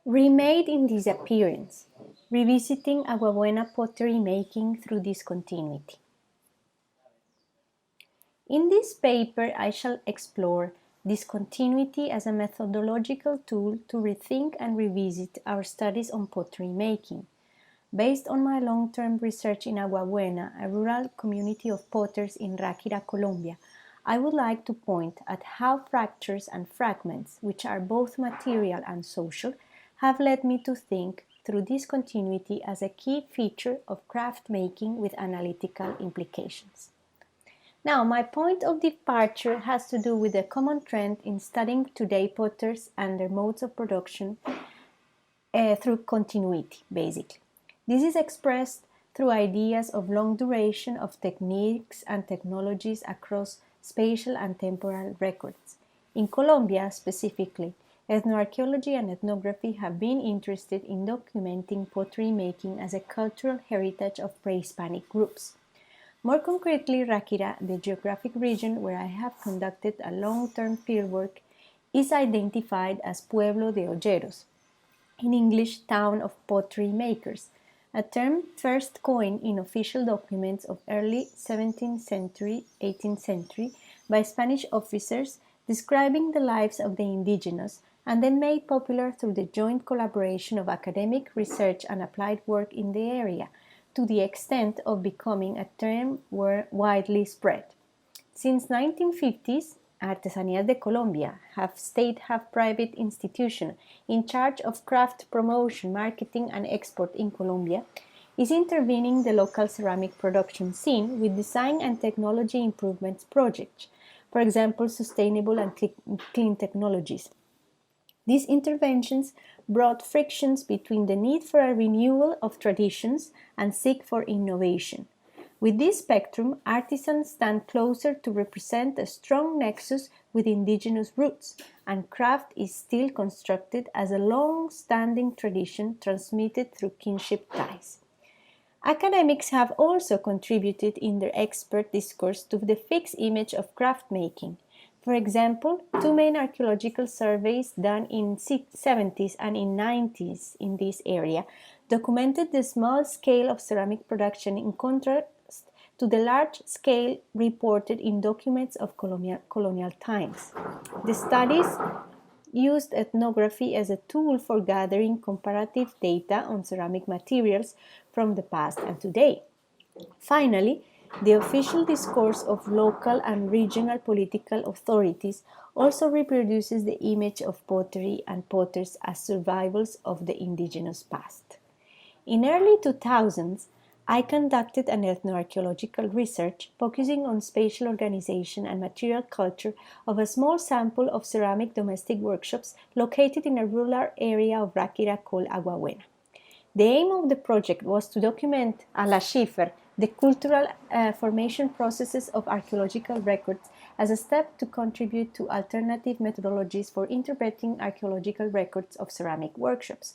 Remade in Disappearance, Revisiting Agua Buena Pottery Making Through Discontinuity. In this paper, I shall explore discontinuity as a methodological tool to rethink and revisit our studies on pottery making. Based on my long-term research in Agua Buena, a rural community of potters in Ráquira, Colombia, I would like to point at how fractures and fragments, which are both material and social, have led me to think through discontinuity as a key feature of craft making with analytical implications. Now, my point of departure has to do with a common trend in studying today potters and their modes of production through continuity, basically. This is expressed through ideas of long duration of techniques and technologies across spatial and temporal records. In Colombia, specifically, ethnoarchaeology and ethnography have been interested in documenting pottery making as a cultural heritage of pre-Hispanic groups. More concretely, Ráquira, the geographic region where I have conducted a long-term fieldwork, is identified as Pueblo de Olleros, in English, town of pottery makers, a term first coined in official documents of early 17th century, 18th century by Spanish officers describing the lives of the indigenous and then made popular through the joint collaboration of academic research and applied work in the area, to the extent of becoming a term widely spread. Since 1950s, Artesanías de Colombia, half state, half private institution in charge of craft promotion, marketing and export in Colombia, is intervening the local ceramic production scene with design and technology improvements projects, for example, sustainable and clean technologies. These interventions brought frictions between the need for a renewal of traditions and seek for innovation. With this spectrum, artisans stand closer to represent a strong nexus with indigenous roots, and craft is still constructed as a long-standing tradition transmitted through kinship ties. Academics have also contributed in their expert discourse to the fixed image of craft making. For example, two main archaeological surveys done in 70s and in 90s in this area documented the small scale of ceramic production in contrast to the large scale reported in documents of colonial times. The studies used ethnography as a tool for gathering comparative data on ceramic materials from the past and today. Finally, the official discourse of local and regional political authorities also reproduces the image of pottery and potters as survivals of the indigenous past. In early 2000s, I conducted an ethnoarchaeological research focusing on spatial organization and material culture of a small sample of ceramic domestic workshops located in a rural area of Ráquira called Agua Buena. The aim of the project was to document a la Schiffer the cultural formation processes of archaeological records as a step to contribute to alternative methodologies for interpreting archaeological records of ceramic workshops.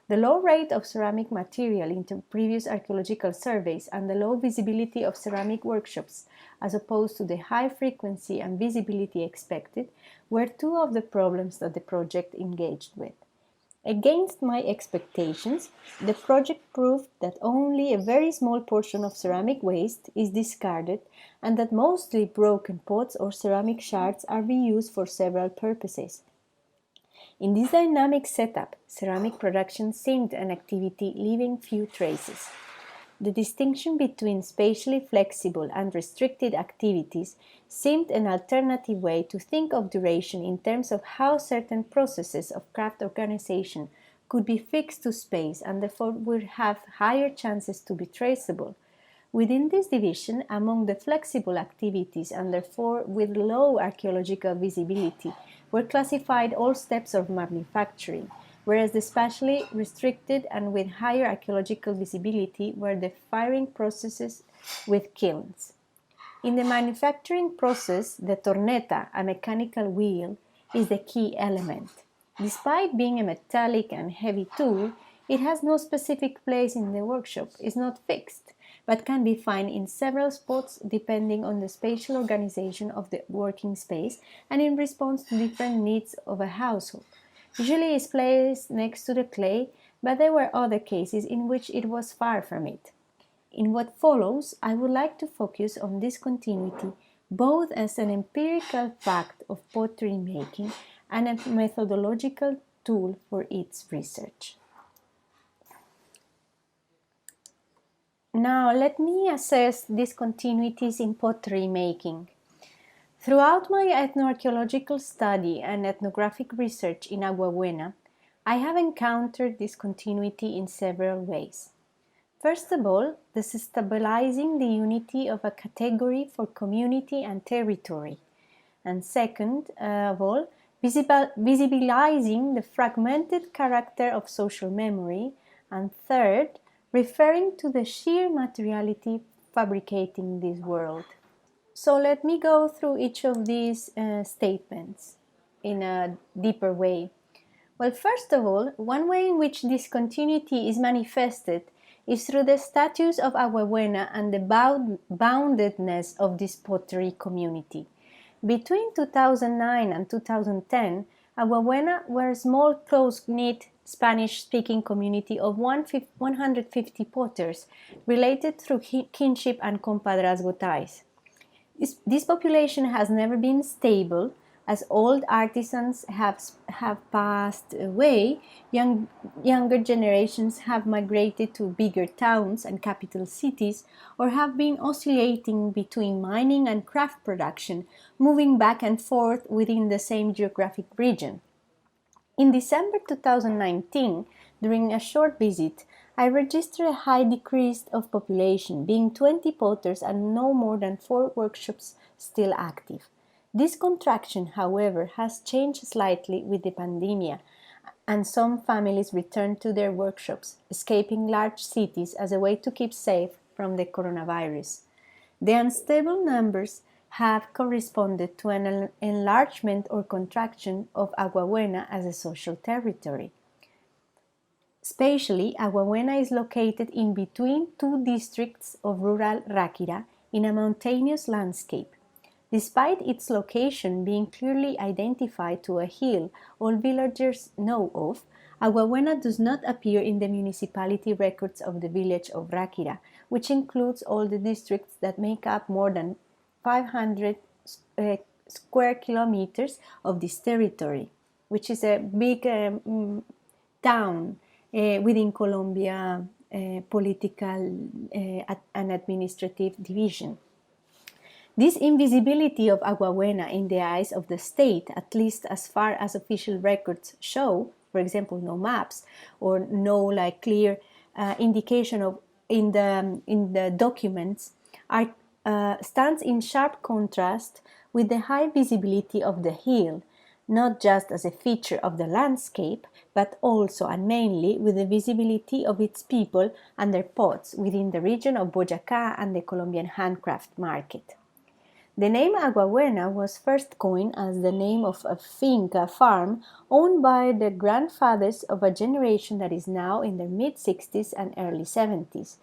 The low rate of ceramic material in previous archaeological surveys and the low visibility of ceramic workshops, as opposed to the high frequency and visibility expected, were two of the problems that the project engaged with. Against my expectations, the project proved that only a very small portion of ceramic waste is discarded and that mostly broken pots or ceramic shards are reused for several purposes. In this dynamic setup, ceramic production seemed an activity leaving few traces. The distinction between spatially flexible and restricted activities seemed an alternative way to think of duration in terms of how certain processes of craft organization could be fixed to space and therefore would have higher chances to be traceable. Within this division, among the flexible activities and therefore with low archaeological visibility, were classified all steps of manufacturing, whereas the spatially restricted and with higher archaeological visibility were the firing processes with kilns. In the manufacturing process, the torneta, a mechanical wheel, is the key element. Despite being a metallic and heavy tool, it has no specific place in the workshop, is not fixed, but can be found in several spots depending on the spatial organization of the working space and in response to different needs of a household. Usually it's placed next to the clay, but there were other cases in which it was far from it. In what follows, I would like to focus on discontinuity both as an empirical fact of pottery making and a methodological tool for its research. Now, let me assess discontinuities in pottery making. Throughout my ethnoarchaeological study and ethnographic research in Agua Buena, I have encountered discontinuity in several ways. First of all, destabilizing the unity of a category for community and territory. And second of all, visibilizing the fragmented character of social memory. And third, referring to the sheer materiality fabricating this world. So let me go through each of these statements in a deeper way. Well, first of all, one way in which discontinuity is manifested is through the status of Agua Buena and the boundedness of this pottery community. Between 2009 and 2010, Agua Buena were a small, close-knit Spanish-speaking community of 150 potters related through kinship and compadrazgo ties. This population has never been stable. As old artisans have passed away, younger generations have migrated to bigger towns and capital cities, or have been oscillating between mining and craft production, moving back and forth within the same geographic region. In December 2019, during a short visit, I registered a high decrease of population, being 20 potters and no more than 4 workshops still active. This contraction, however, has changed slightly with the pandemic, and some families returned to their workshops, escaping large cities as a way to keep safe from the coronavirus. The unstable numbers have corresponded to an enlargement or contraction of Agua Buena as a social territory. Spatially, Agua Buena is located in between two districts of rural Ráquira in a mountainous landscape. Despite its location being clearly identified to a hill all villagers know of, Agua Buena does not appear in the municipality records of the village of Ráquira, which includes all the districts that make up more than 500 square kilometers of this territory, which is a big town within Colombia political and administrative division. This invisibility of Agua Buena in the eyes of the state, at least as far as official records show, for example, no maps or no clear indication of in the documents, stands in sharp contrast with the high visibility of the hill, not just as a feature of the landscape, but also and mainly with the visibility of its people and their pots within the region of Boyacá and the Colombian handcraft market. The name Agua Buena was first coined as the name of a finca farm owned by the grandfathers of a generation that is now in their mid-60s and early 70s.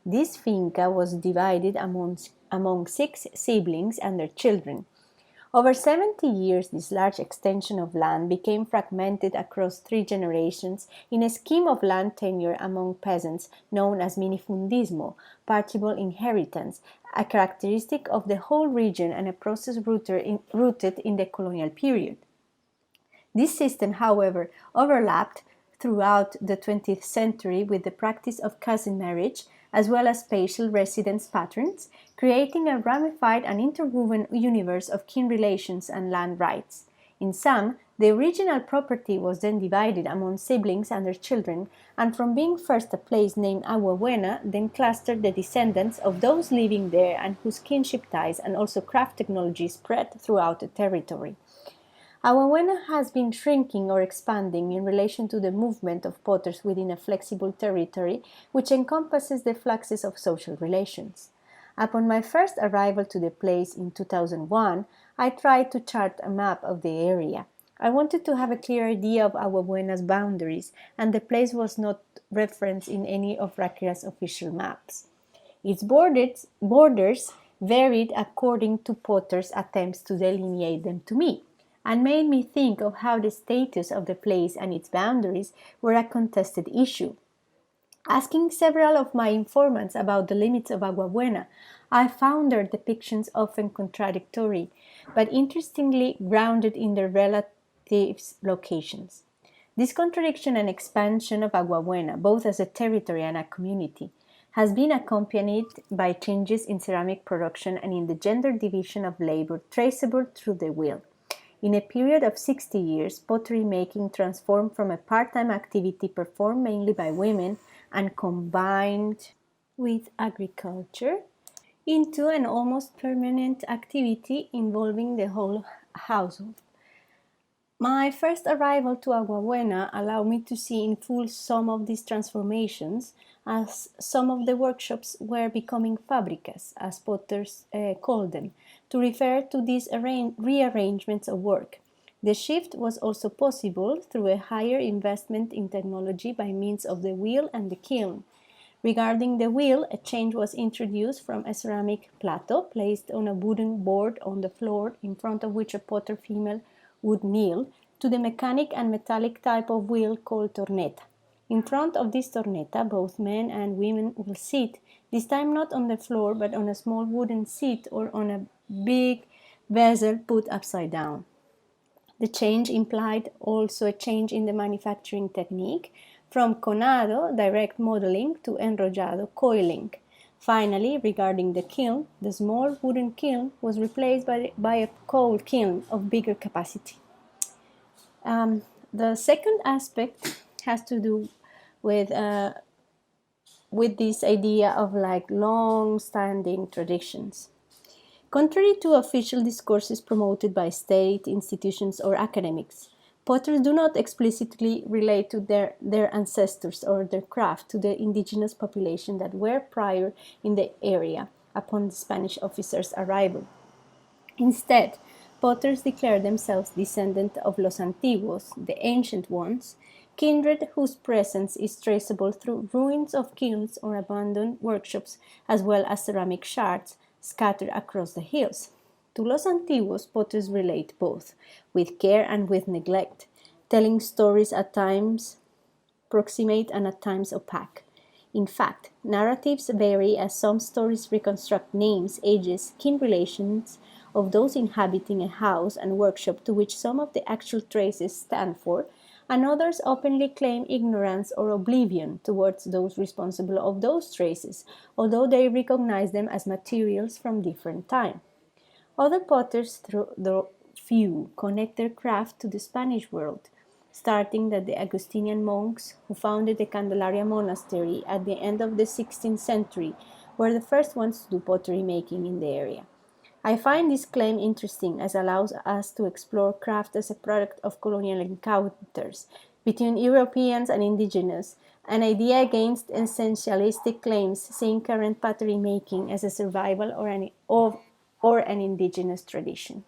This finca was divided among 6 siblings and their children. Over 70 years, this large extension of land became fragmented across 3 generations in a scheme of land tenure among peasants known as minifundismo, partible inheritance, a characteristic of the whole region and a process rooted in the colonial period. This system, however, overlapped throughout the 20th century with the practice of cousin marriage, as well as spatial residence patterns, creating a ramified and interwoven universe of kin relations and land rights. In sum, the original property was then divided among siblings and their children, and from being first a place named Agua Buena, then clustered the descendants of those living there and whose kinship ties and also craft technology spread throughout the territory. Agua Buena has been shrinking or expanding in relation to the movement of potters within a flexible territory which encompasses the fluxes of social relations. Upon my first arrival to the place in 2001, I tried to chart a map of the area. I wanted to have a clear idea of Agua Buena's boundaries, and the place was not referenced in any of Ráquira's official maps. Its borders varied according to potters' attempts to delineate them to me. and made me think of how the status of the place and its boundaries were a contested issue. Asking several of my informants about the limits of Agua Buena, I found their depictions often contradictory, but interestingly grounded in their relative locations. This contradiction and expansion of Agua Buena, both as a territory and a community, has been accompanied by changes in ceramic production and in the gender division of labor traceable through the wheel. In a period of 60 years, pottery making transformed from a part-time activity performed mainly by women and combined with agriculture into an almost permanent activity involving the whole household. My first arrival to Agua Buena allowed me to see in full some of these transformations, as some of the workshops were becoming fabricas, as potters called them, to refer to these rearrangements of work. The shift was also possible through a higher investment in technology by means of the wheel and the kiln. Regarding the wheel, a change was introduced from a ceramic plateau placed on a wooden board on the floor in front of which a potter female would kneel, to the mechanic and metallic type of wheel called torneta. In front of this torneta, both men and women will sit, this time not on the floor but on a small wooden seat or on a big vessel put upside down. The change implied also a change in the manufacturing technique from conado, direct modeling, to enrollado, coiling. Finally, regarding the kiln, the small wooden kiln was replaced by a coal kiln of bigger capacity. The second aspect has to do with this idea of like long-standing traditions. Contrary to official discourses promoted by state institutions or academics, potters do not explicitly relate to their ancestors or their craft to the indigenous population that were prior in the area upon the Spanish officers' arrival. Instead, potters declare themselves descendants of los antiguos, the ancient ones, kindred whose presence is traceable through ruins of kilns or abandoned workshops, as well as ceramic shards scattered across the hills. To los antiguos, potters relate both, with care and with neglect, telling stories at times proximate and at times opaque. In fact, narratives vary as some stories reconstruct names, ages, kin relations of those inhabiting a house and workshop to which some of the actual traces stand for, and others openly claim ignorance or oblivion towards those responsible of those traces, although they recognize them as materials from different time. Other potters, though few, connect their craft to the Spanish world, starting at the Augustinian monks who founded the Candelaria monastery at the end of the 16th century, were the first ones to do pottery making in the area. I find this claim interesting as it allows us to explore craft as a product of colonial encounters between Europeans and indigenous, an idea against essentialistic claims seeing current pottery making as a survival or an indigenous tradition.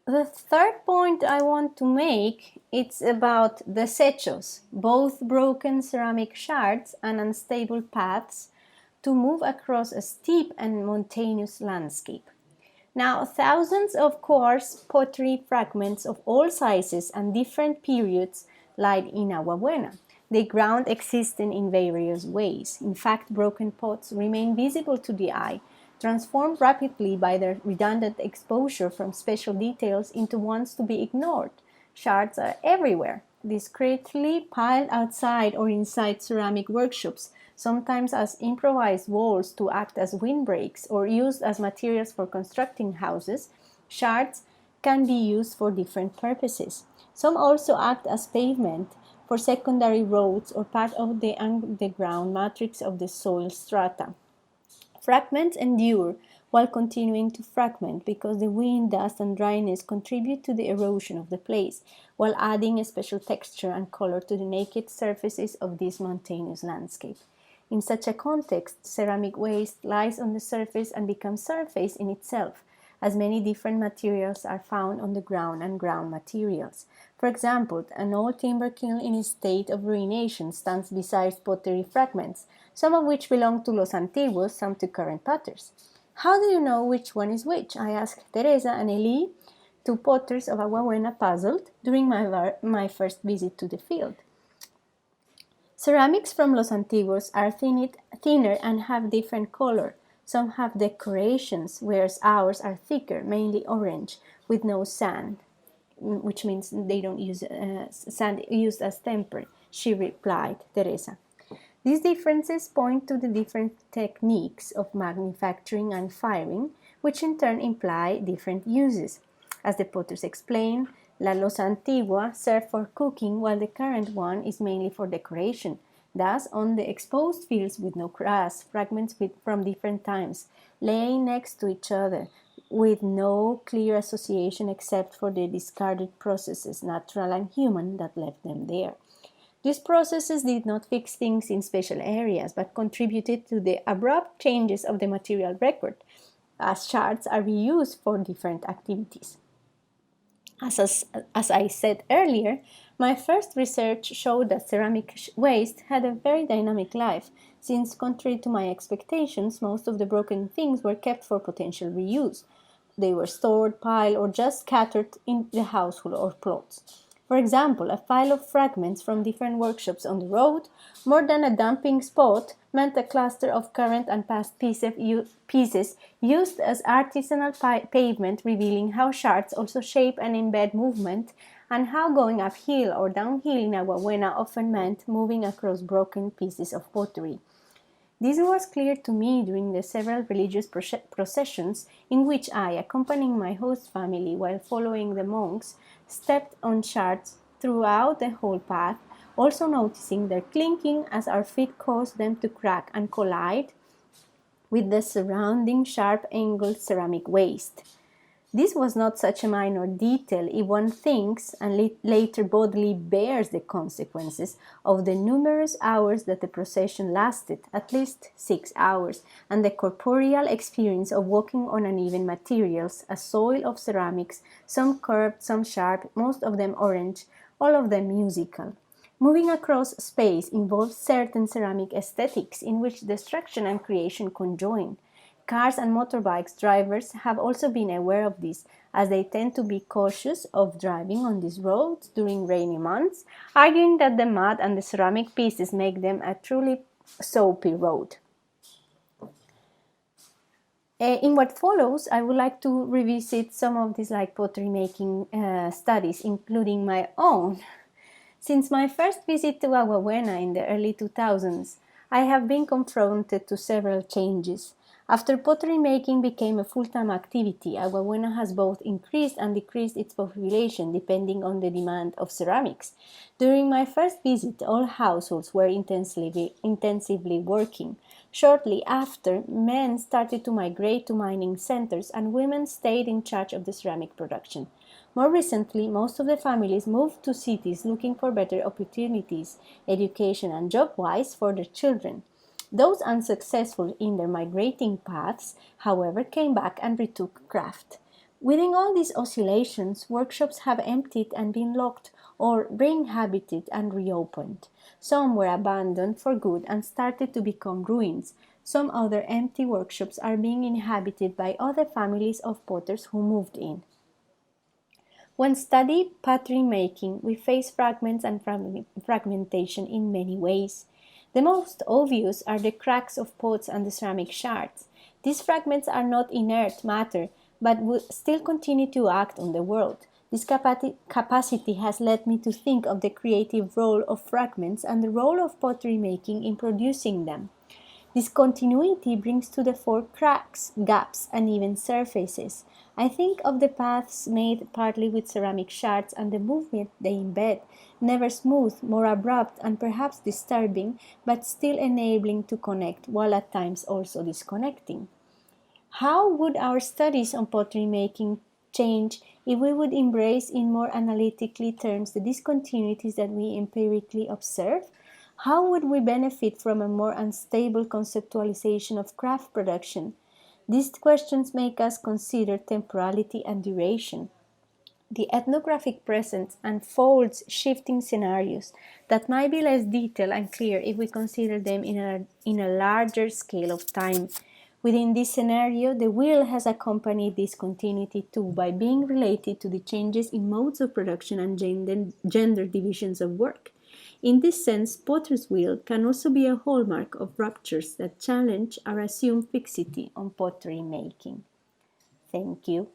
The third point I want to make it's about desechos, both broken ceramic shards and unstable paths to move across a steep and mountainous landscape. Now, thousands of coarse pottery fragments of all sizes and different periods lie in Agua Buena. The ground existing in various ways. In fact, broken pots remain visible to the eye, transformed rapidly by their redundant exposure from special details into ones to be ignored. Shards are everywhere, discreetly piled outside or inside ceramic workshops, sometimes as improvised walls to act as windbreaks or used as materials for constructing houses. Shards can be used for different purposes. Some also act as pavement for secondary roads or part of the underground matrix of the soil strata. Fragments endure while continuing to fragment because the wind, dust, and dryness contribute to the erosion of the place, while adding a special texture and color to the naked surfaces of this mountainous landscape. In such a context, ceramic waste lies on the surface and becomes surface in itself, as many different materials are found on the ground and ground materials. For example, an old timber kiln in a state of ruination stands beside pottery fragments, some of which belong to los antiguos, some to current potters. How do you know which one is which? I asked Teresa and Elie, two potters of Agua Buena puzzled during my first visit to the field. Ceramics from Los Antiguos are thinner and have different color. Some have decorations, whereas ours are thicker, mainly orange, with no sand, which means they don't use sand used as temper, she replied, Teresa. These differences point to the different techniques of manufacturing and firing, which in turn imply different uses. As the potters explain, La Losa Antigua served for cooking, while the current one is mainly for decoration. Thus, on the exposed fields with no grass, fragments from different times, laying next to each other, with no clear association except for the discarded processes, natural and human, that left them there. These processes did not fix things in special areas, but contributed to the abrupt changes of the material record, as shards are reused for different activities. As I said earlier, my first research showed that ceramic waste had a very dynamic life, since contrary to my expectations, most of the broken things were kept for potential reuse. They were stored, piled, or just scattered in the household or plots. For example, a pile of fragments from different workshops on the road, more than a dumping spot, meant a cluster of current and past pieces used as artisanal pavement, revealing how shards also shape and embed movement, and how going uphill or downhill in Agua Buena often meant moving across broken pieces of pottery. This was clear to me during the several religious processions in which I, accompanying my host family while following the monks, stepped on shards throughout the whole path, also noticing their clinking as our feet caused them to crack and collide with the surrounding sharp-angled ceramic waste. This was not such a minor detail if one thinks and later boldly bears the consequences of the numerous hours that the procession lasted, at least 6 hours, and the corporeal experience of walking on uneven materials, a soil of ceramics, some curved, some sharp, most of them orange, all of them musical. Moving across space involves certain ceramic aesthetics in which destruction and creation conjoin. Cars and motorbikes drivers have also been aware of this, as they tend to be cautious of driving on these roads during rainy months, arguing that the mud and the ceramic pieces make them a truly soapy road. In what follows, I would like to revisit some of these pottery making studies, including my own. Since my first visit to Agua Buena in the early 2000s, I have been confronted to several changes. After pottery making became a full-time activity, Agua Buena has both increased and decreased its population depending on the demand of ceramics. During my first visit, all households were intensively working. Shortly after, men started to migrate to mining centers and women stayed in charge of the ceramic production. More recently, most of the families moved to cities looking for better opportunities, education and job-wise, for their children. Those unsuccessful in their migrating paths, however, came back and retook craft. Within all these oscillations, workshops have emptied and been locked or re-inhabited and reopened. Some were abandoned for good and started to become ruins. Some other empty workshops are being inhabited by other families of potters who moved in. When study pottery making, we face fragments and fragmentation in many ways. The most obvious are the cracks of pots and the ceramic shards. These fragments are not inert matter, but will still continue to act on the world. This capacity has led me to think of the creative role of fragments and the role of pottery making in producing them. This continuity brings to the fore cracks, gaps, and even surfaces. I think of the paths made partly with ceramic shards and the movement they embed, never smooth, more abrupt, and perhaps disturbing, but still enabling to connect, while at times also disconnecting. How would our studies on pottery making change if we would embrace in more analytically terms the discontinuities that we empirically observe? How would we benefit from a more unstable conceptualization of craft production? These questions make us consider temporality and duration. The ethnographic present unfolds shifting scenarios that might be less detailed and clear if we consider them in a larger scale of time. Within this scenario, the wheel has accompanied this continuity too by being related to the changes in modes of production and gender divisions of work. In this sense, Potter's wheel can also be a hallmark of ruptures that challenge our assumed fixity on pottery making. Thank you.